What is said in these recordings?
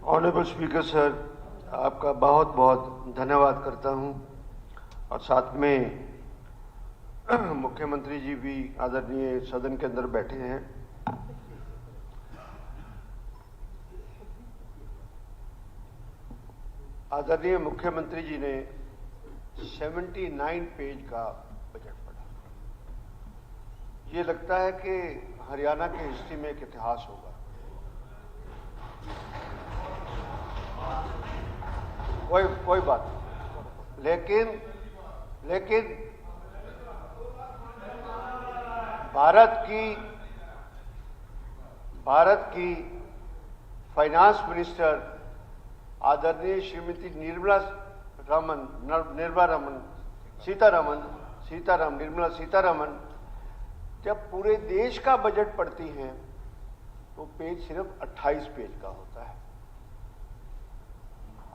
Honourable speaker sir, आपका बहुत बहुत धन्यवाद करता हूं और साथ में मुख्यमंत्री जी भी आदरणीय सदन के अंदर बैठे हैं। आदरणीय मुख्यमंत्री जी ने 79 पेज का बजट पढ़ा। ये लगता है कि हरियाणा के हिस्ट्री में एक इतिहास होगा। कोई बात नहीं, लेकिन भारत की फाइनेंस मिनिस्टर आदरणीय श्रीमती निर्मला सीतारमन जब पूरे देश का बजट पढ़ती हैं तो पेज सिर्फ 28 पेज का होता है।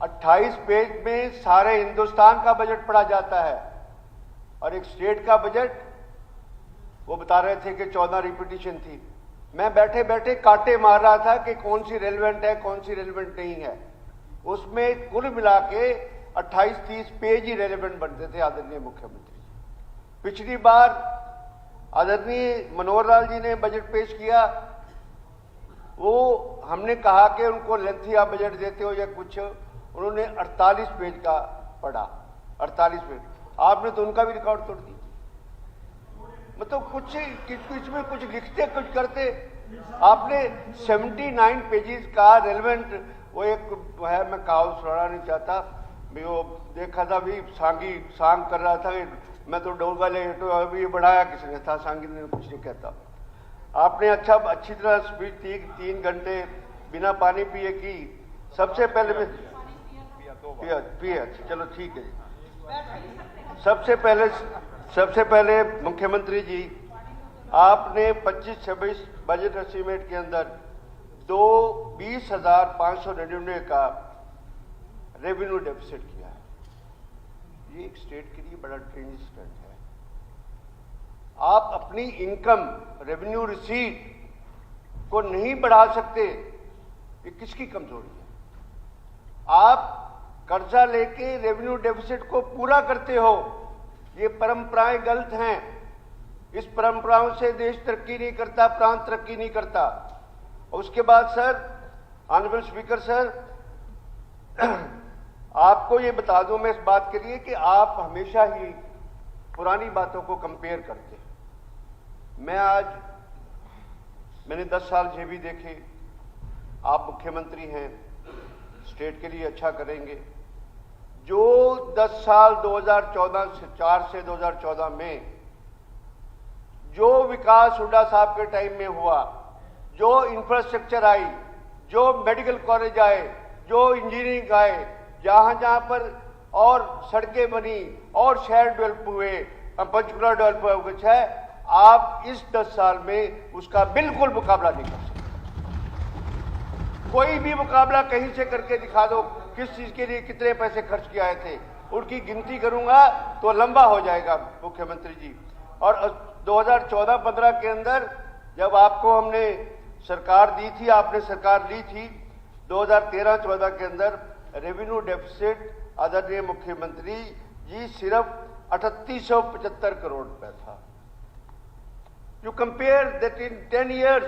28 पेज में सारे हिंदुस्तान का बजट पढ़ा जाता है और एक स्टेट का बजट, वो बता रहे थे कि 14 रिपीटिशन थी। मैं बैठे बैठे कांटे मार रहा था कि कौन सी रेलेवेंट है, कौन सी रेलेवेंट नहीं है। उसमें कुल मिला के 28-30 पेज ही रेलेवेंट बनते थे। आदरणीय मुख्यमंत्री जी, पिछली बार आदरणीय मनोहर लाल जी ने बजट पेश किया, वो हमने कहा कि उनको लेंथी आप बजट देते हो या कुछ, उन्होंने 48 पेज का पढ़ा। 48 पेज, आपने तो उनका भी रिकॉर्ड तोड़ दिया। मतलब कुछ में कुछ लिखते कुछ करते। आपने 79 पेजेस का रेलेवेंट, वो एक है, मैं कहावत सुनाना नहीं चाहता भी, वो देखा था भी सांग कर रहा था, मैं तो डोल वाले तो अभी बढ़ाया किसने था, सांगी ने कुछ नहीं कहता। आपने अच्छी तरह स्पीच 3 घंटे बिना पानी पिए की। सबसे पहले मैं पिया, चलो ठीक है। सबसे पहले मुख्यमंत्री जी, आपने 25-26 बजट एस्टीमेट के अंदर 20,599 का रेवेन्यू डेफिसिट किया है। ये एक स्टेट के लिए बड़ा ट्रांजिशन है। आप अपनी इनकम, रेवेन्यू रिसीट को नहीं बढ़ा सकते, ये किसकी कमजोरी है? आप कर्जा लेके रेवेन्यू डेफिसिट को पूरा करते हो, ये परंपराएं गलत हैं। इस परंपराओं से देश तरक्की नहीं करता, प्रांत तरक्की नहीं करता। और उसके बाद सर, ऑनरेबल स्पीकर सर, आपको ये बता दूं मैं इस बात के लिए कि आप हमेशा ही पुरानी बातों को कंपेयर करते हैं। मैंने 10 साल जेबी देखे, आप मुख्यमंत्री हैं, स्टेट के लिए अच्छा करेंगे। जो 10 साल 2004 से 2014 में जो विकास हुड्डा साहब के टाइम में हुआ, जो इंफ्रास्ट्रक्चर आई, जो मेडिकल कॉलेज आए, जो इंजीनियरिंग आए, जहां पर और सड़कें बनी और शहर डेवलप हुए, पंचकुला डेवलप हुआ है, आप इस 10 साल में उसका बिल्कुल मुकाबला नहीं कर सकते। कोई भी मुकाबला कहीं से करके दिखा दो, किस चीज के लिए कितने पैसे खर्च किए आए थे, उनकी गिनती करूंगा तो लंबा हो जाएगा मुख्यमंत्री जी। और 2014-15 के अंदर जब आपको हमने सरकार दी थी, आपने सरकार ली थी, 2013-14 के अंदर रेवेन्यू डेफिसिट आदरणीय मुख्यमंत्री जी सिर्फ 3875 करोड़ रुपए था। You compare that in 10 years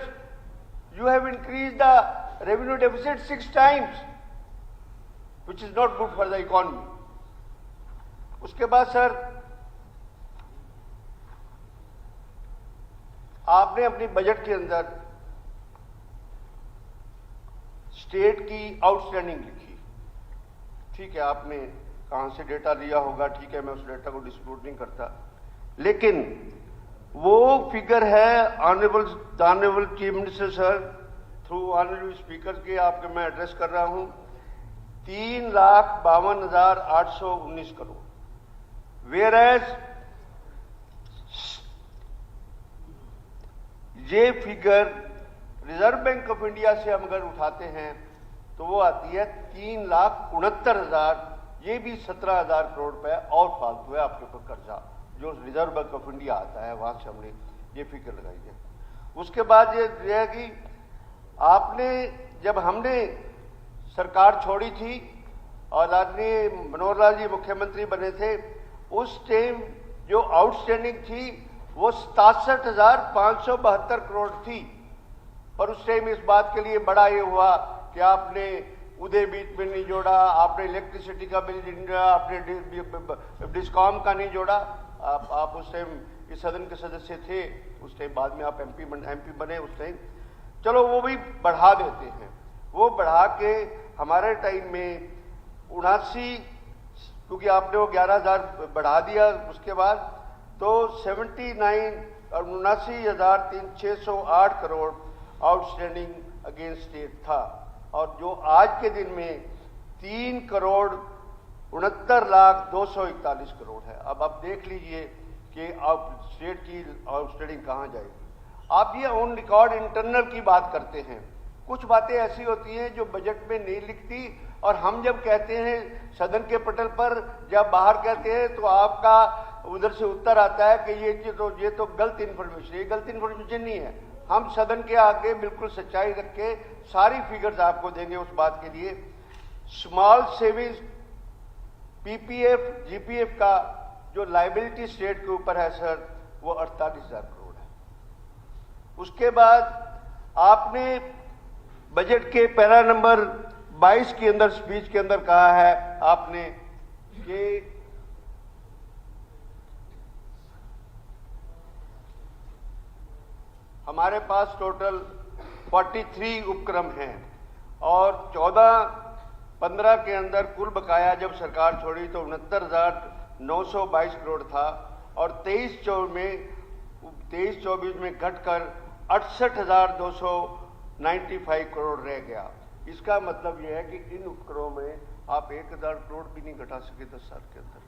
you have increased the revenue deficit 6 times, which is not good for the economy. उसके बाद सर, आपने अपनी बजट के अंदर स्टेट की आउटस्टैंडिंग लिखी। ठीक है, आपने कहां से डेटा लिया होगा, ठीक है, मैं उस डेटा को डिस्प्यूट नहीं करता, लेकिन वो फिगर है honourable chief minister sir, through honourable speaker के आपके मैं एड्रेस कर रहा हूं, 3,52,819 करोड़। वेयर एज ये figure reserve bank of India से हम अगर उठाते हैं तो वो आती है 3,69,000। ये भी 17,000 करोड़ रुपए और फालतू है आपके ऊपर कर्जा, जो रिजर्व बैंक ऑफ इंडिया आता है, वहां से हमने ये फिगर लगाई है। उसके बाद ये है कि आपने, जब हमने सरकार छोड़ी थी और आदरणीय मनोहर लाल जी मुख्यमंत्री बने थे, उस टाइम जो आउटस्टैंडिंग थी वो 67,572 करोड़ थी। पर उस टाइम इस बात के लिए बड़ा ये हुआ कि आपने उदय बीच में नहीं जोड़ा, आपने इलेक्ट्रिसिटी का बिल नहीं जोड़ा, आपने डिस्कॉम का नहीं जोड़ा। आप उस टाइम इस सदन के सदस्य थे, उस टाइम बाद में आप एमपी बने उस टाइम। चलो वो भी बढ़ा देते हैं, वो बढ़ा के हमारे टाइम में 79, क्योंकि आपने वो 11,000 बढ़ा दिया उसके बाद, तो 79,608 करोड़ आउटस्टैंडिंग अगेंस्ट स्टेट था। और जो आज के दिन में 3,69,02,41 करोड़ है। अब आप देख लीजिए कि अब स्टेट की आउटस्टैंडिंग कहाँ जाएगी। आप ये ऑन रिकॉर्ड इंटरनल की बात करते हैं, कुछ बातें ऐसी होती हैं जो बजट में नहीं लिखती, और हम जब कहते हैं सदन के पटल पर, जब बाहर कहते हैं तो आपका उधर से उत्तर आता है कि ये तो गलत इन्फॉर्मेशन। ये गलत इन्फॉर्मेशन नहीं है, हम सदन के आगे बिल्कुल सच्चाई रख के सारी फिगर्स आपको देंगे उस बात के लिए। स्मॉल सेविंग्स पीपीएफ जीपीएफ का जो लाइबिलिटी स्टेट के ऊपर है सर, वो 48,000 करोड़ है। उसके बाद आपने बजट के पैरा नंबर 22 के अंदर स्पीच के अंदर कहा है आपने कि हमारे पास टोटल 43 उपक्रम हैं और 14-15 के अंदर कुल बकाया जब सरकार छोड़ी तो 69,922 करोड़ था, और 23-24 में घटकर 68,295 करोड़ रह गया। इसका मतलब यह है कि इन उपक्रमों में आप 1,000 करोड़ भी नहीं घटा सके 10 साल के अंदर,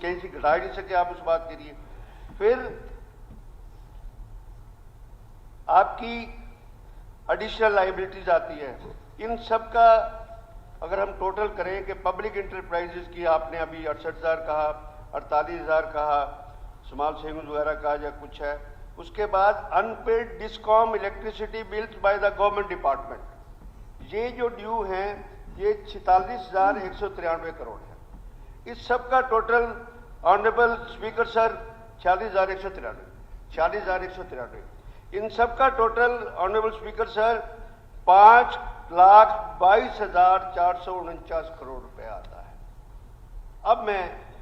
कहीं से घटा ही नहीं सके आप उस बात के लिए। फिर आपकी एडिशनल लाइबिलिटीज आती है, इन सब का अगर हम टोटल करें कि पब्लिक इंटरप्राइजेस की आपने अभी 68,000 कहा, 48,000 कहा, स्मॉल सेविंग्स वगैरह कहा या कुछ है। उसके बाद unpaid discom electricity bills by the government department, ये जो ड्यू हैं ये 46,193 करोड़ है। इस सब का टोटल ऑनरेबल स्पीकर सर 46,193 इन सब का total honourable speaker sir 5,22,449 crore रुपए आता है। अब मैं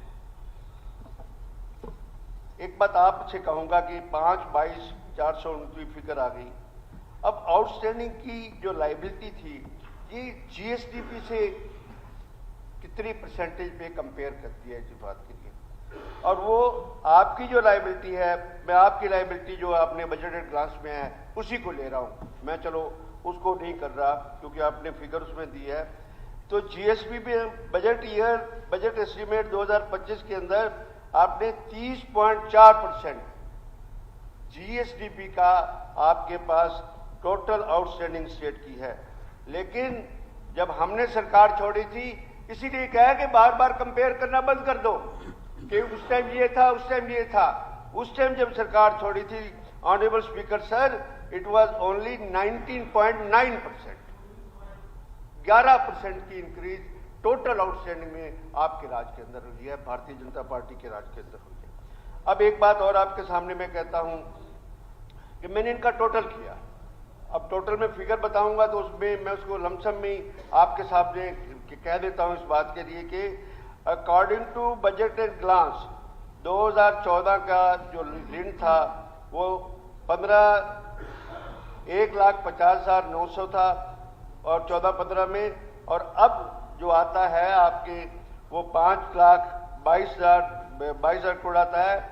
एक बात आपसे कहूंगा कि 5,22,449 फिगर आ गई। अब आउटस्टैंडिंग की जो लाइबिलिटी थी ये जीएसडीपी से कितनी परसेंटेज पे कंपेयर करती है इस बात के लिए, और वो आपकी जो लाइबिलिटी है, मैं आपकी लाइबिलिटी जो आपने बजटेड ग्लास में है उसी को ले रहा हूं मैं, चलो उसको नहीं कर रहा क्योंकि आपने फिगर उसमें दी है। तो जीएसपी पे बजट एस्टीमेट 2025 के अंदर आपने 30.4% जीएसडीपी का आपके पास टोटल आउटस्टैंडिंग स्टेट की है। लेकिन जब हमने सरकार छोड़ी थी इसीलिए कहा कि बार बार कंपेयर करना बंद कर दो कि उस टाइम ये था, उस टाइम ये था। उस टाइम जब सरकार छोड़ी थी honourable speaker sir, it was only 19.9%, 11% की इंक्रीज टोटल आउटस्टैंडिंग में आपके राज के अंदर हुई है, भारतीय जनता पार्टी के राज के अंदर हुई है। अब एक बात और आपके सामने मैं कहता हूं कि मैंने इनका टोटल किया, अब टोटल में फिगर बताऊंगा तो उसमें मैं उसको लमसम में आपके सामने कह देता हूं इस बात के लिए कि according to budget at glance 2014 का जो ऋण था वो 1,50,900 था और 14-15 में, और अब जो आता है आपके वो 5,22,000 करोड़ आता है।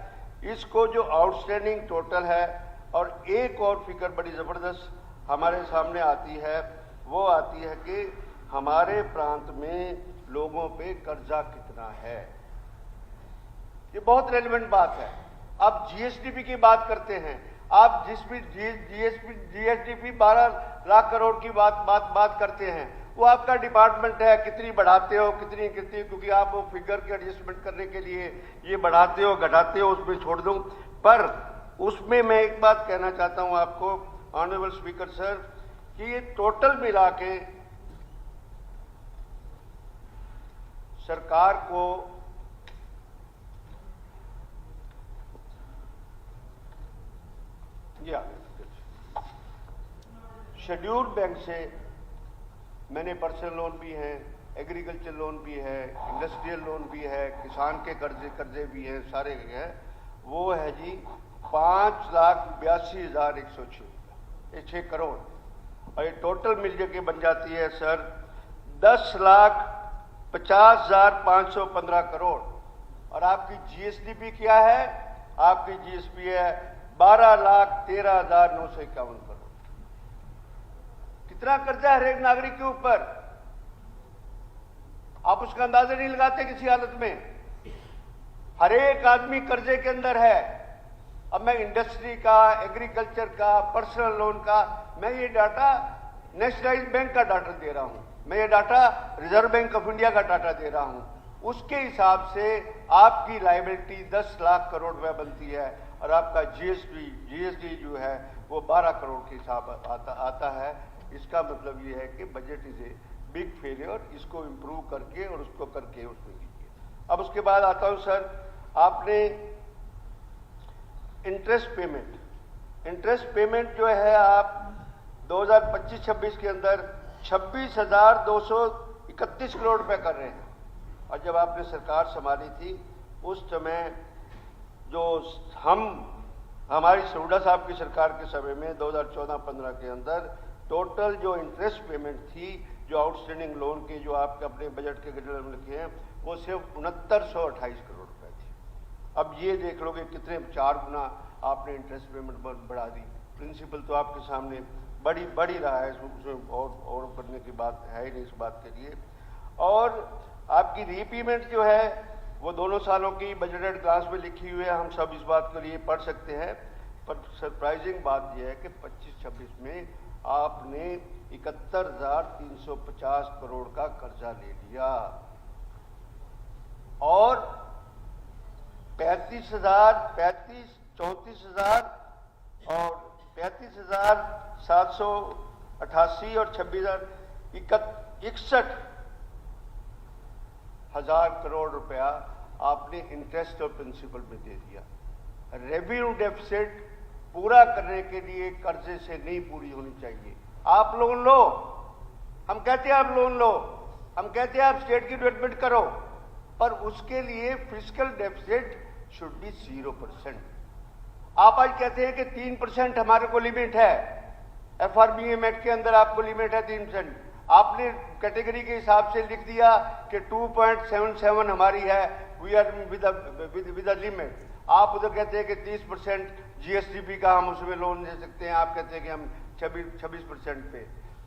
इसको जो आउटस्टैंडिंग टोटल है, और एक और फिगर बड़ी जबरदस्त हमारे सामने आती है, वो आती है कि हमारे प्रांत में लोगों पे कर्जा कितना है। ये बहुत रेलेवेंट बात है। अब जीएसडीपी की बात करते हैं, आप जिसमें जीएसडीपी 12 लाख करोड़ की बात करते हैं, वो आपका डिपार्टमेंट है, कितनी बढ़ाते हो कितनी, क्योंकि आप वो फिगर के एडजस्टमेंट करने के लिए ये बढ़ाते हो घटाते हो, उसमें छोड़ दूं। पर उसमें मैं एक बात कहना चाहता हूं आपको ऑनरेबल स्पीकर सर कि ये टोटल मिला के सरकार को शेड्यूल्ड बैंक से मैंने पर्सनल लोन भी हैं, एग्रीकल्चर लोन भी है, इंडस्ट्रियल लोन भी है, किसान के कर्जे भी हैं, सारे हैं। वो है जी 5,82,106 करोड़, और ये टोटल मिल के बन जाती है सर 10,50,515 करोड़। और आपकी जीएसडीपी क्या है? आपकी जीएसपी है 12,13,951 करोड़। कितना कर्जा है हर एक नागरिक के ऊपर? आप उसका अंदाजा नहीं लगाते किसी हालत में। हर एक आदमी कर्जे के अंदर है। अब मैं इंडस्ट्री का, एग्रीकल्चर का, पर्सनल लोन का, मैं ये डाटा नेशनलाइज्ड बैंक का डाटा दे रहा हूं, मैं ये data reserve bank of India का डाटा दे रहा हूं। उसके हिसाब से आपकी लायबिलिटी 10 लाख करोड़ रुपए बनती है, और आपका जीएसटी जो है वो 12 करोड़ के हिसाब आता है। इसका मतलब ये है कि budget is a big failure. इसको इम्प्रूव करके और उसको करके उसमें कीजिए। अब उसके बाद आता हूं सर, आपने इंटरेस्ट पेमेंट जो है आप 2025-26 के अंदर 26,231 करोड़ रुपए कर रहे हैं। और जब आपने सरकार संभाली थी उस समय जो हमारी सरूडा साहब की सरकार के समय में 2014-15 के अंदर टोटल जो इंटरेस्ट पेमेंट थी, जो आउटस्टैंडिंग लोन के जो आपके अपने बजट के गजट में लिखे हैं, वो सिर्फ 6928 करोड़ रुपए थी। अब ये देख लोगे कितने 4 गुना आपने इंटरेस्ट पेमेंट बढ़ा दी। प्रिंसिपल तो आपके सामने बड़ी रहा है, उसमें और करने की बात है ही नहीं इस बात के लिए। और आपकी रीपेमेंट जो है वो दोनों सालों की बजटेड क्लास में लिखी हुई है, हम सब इस बात के लिए पढ़ सकते हैं। पर सरप्राइजिंग बात यह है कि 25-26 में आपने 71,350 करोड़ का कर्जा ले लिया, और 34,000 और 35,788 और 26,61 करोड़ रुपया आपने इंटरेस्ट और प्रिंसिपल में दे दिया। रेवेन्यू डेफिसिट पूरा करने के लिए कर्जे से नहीं पूरी होनी चाहिए। आप लोन लो, हम कहते हैं आप लोन लो, हम कहते हैं आप स्टेट की डेवलपमेंट करो, पर उसके लिए फिस्कल डेफिसिट शुड बी 0%। आप आज कहते हैं कि 3% हमारे को लिमिट है, FRBM एक्ट के अंदर आपको लिमिट है 3%। आपने कैटेगरी के हिसाब से लिख दिया कि 2.77 हमारी है, we are with a limit. आप उधर कहते हैं कि 30% जीएसडीपी का हम उसमें लोन दे सकते हैं, आप कहते हैं कि हम 26% पे।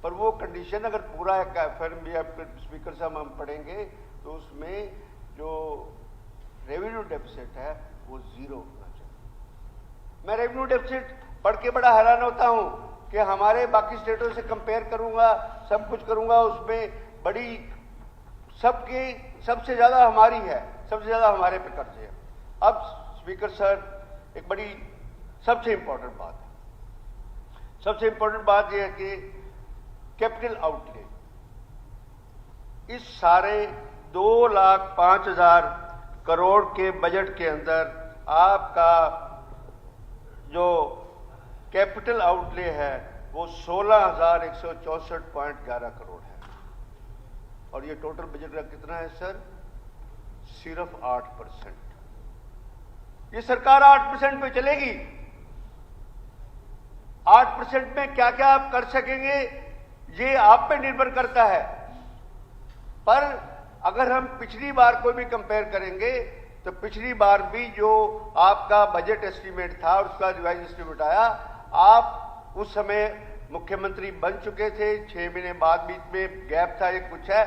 पर वो कंडीशन अगर पूरा फिर भी आपके स्पीकर साहब हम पढ़ेंगे तो उसमें जो रेवेन्यू डेफिसिट है वो 0 होना चाहिए। मैं रेवेन्यू डेफिसिट पढ़ के बड़ा हैरान होता हूं कि हमारे बाकी स्टेटों से कंपेयर करूंगा, सब कुछ करूंगा, उसमें बड़ी सबसे ज्यादा हमारी है, सबसे ज्यादा हमारे पे कर्जे है। अब स्पीकर सर, एक बड़ी सबसे इंपॉर्टेंट बात यह है कि कैपिटल आउटले, इस सारे 2,05,000 करोड़ के बजट के अंदर आपका जो कैपिटल आउटले है वो 16,164.11 करोड़ है। और ये टोटल बजट का कितना है सर? सिर्फ 8%। ये सरकार 8% पे चलेगी। 8% में क्या क्या आप कर सकेंगे ये आप पे निर्भर करता है। पर अगर हम पिछली बार को भी कंपेयर करेंगे तो पिछली बार भी जो आपका बजट एस्टीमेट था और उसका रिवाइज एस्टीमेट आया, आप उस समय मुख्यमंत्री बन चुके थे, 6 महीने बाद बीच में गैप था, एक कुछ है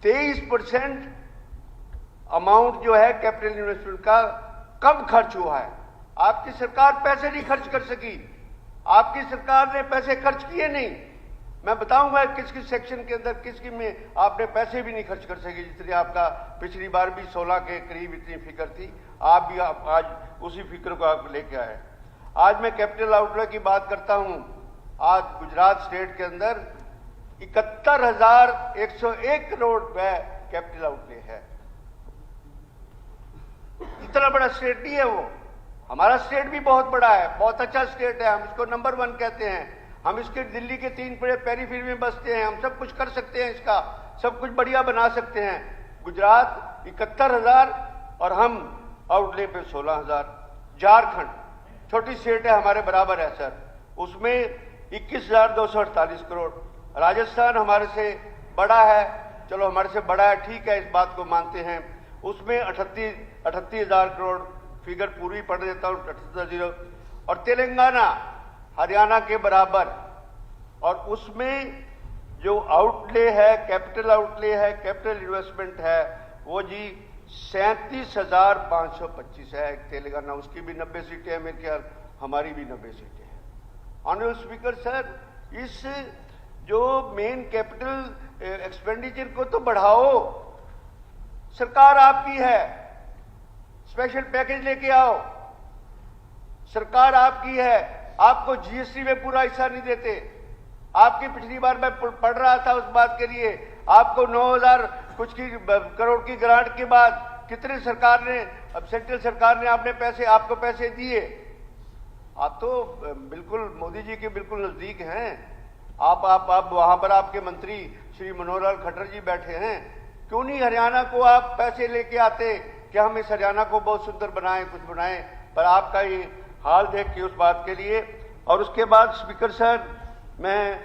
23% अमाउंट जो है कैपिटल इन्वेस्टमेंट का कम खर्च हुआ है। आपकी सरकार पैसे नहीं खर्च कर सकी, आपकी सरकार ने पैसे खर्च किए नहीं। मैं बताऊंगा किस किस सेक्शन के अंदर किस में आपने पैसे भी नहीं खर्च कर सके, जितनी आपका पिछली बार भी 16 के करीब इतनी फिगर थी, आप भी आज उसी फिगर को आप लेके आए। आज मैं कैपिटल आउटले की बात करता हूं। आज गुजरात स्टेट के अंदर 71,101 करोड़ रुपए कैपिटल आउटले है। इतना बड़ा स्टेट नहीं है वो। हमारा स्टेट भी बहुत बड़ा है, बहुत अच्छा स्टेट है, हम इसको नंबर 1 कहते हैं। हम इसके दिल्ली के 3 बड़े पेरीफेरी में बसते हैं, हम सब कुछ कर सकते हैं, इसका सब कुछ बढ़िया बना सकते हैं। गुजरात 71,000 और हम आउटले पे 16,000। झारखंड छोटी स्टेट है, हमारे बराबर है सर, उसमें 21,248 करोड़। राजस्थान हमारे से बड़ा है, चलो हमारे से बड़ा है, ठीक है, इस बात को मानते हैं, उसमें 38,000 करोड़, फिगर पूरी पढ़ देता हूँ, 78,000। और तेलंगाना हरियाणा के बराबर, और उसमें जो आउटले है, कैपिटल आउटले है, कैपिटल इन्वेस्टमेंट है, वो जी 37,525 है। तेलंगाना, उसकी भी 90 सीटें हैं मेरे ख्याल, हमारी भी 90 सीटें हैं। ऑनरेबल स्पीकर सर, इस जो मेन कैपिटल एक्सपेंडिचर को तो बढ़ाओ, सरकार आपकी है, स्पेशल पैकेज लेके आओ, सरकार आपकी है, आपको जीएसटी में पूरा हिस्सा नहीं देते। आपकी पिछली बार मैं पढ़ रहा था उस बात के लिए, आपको 9,000 कुछ की करोड़ की ग्रांट के बाद कितने सरकार ने, अब सेंट्रल सरकार ने आपने पैसे, आपको पैसे दिए। आप तो बिल्कुल मोदी जी के बिल्कुल नजदीक हैं। आप वहां पर आपके मंत्री श्री मनोहर लाल खट्टर जी बैठे हैं, क्यों नहीं हरियाणा को आप पैसे लेके आते कि हम इस हरियाणा को बहुत सुंदर बनाएं, कुछ बनाएं। पर आपका ये हाल देख के उस बात के लिए। और उसके बाद स्पीकर सर, मैं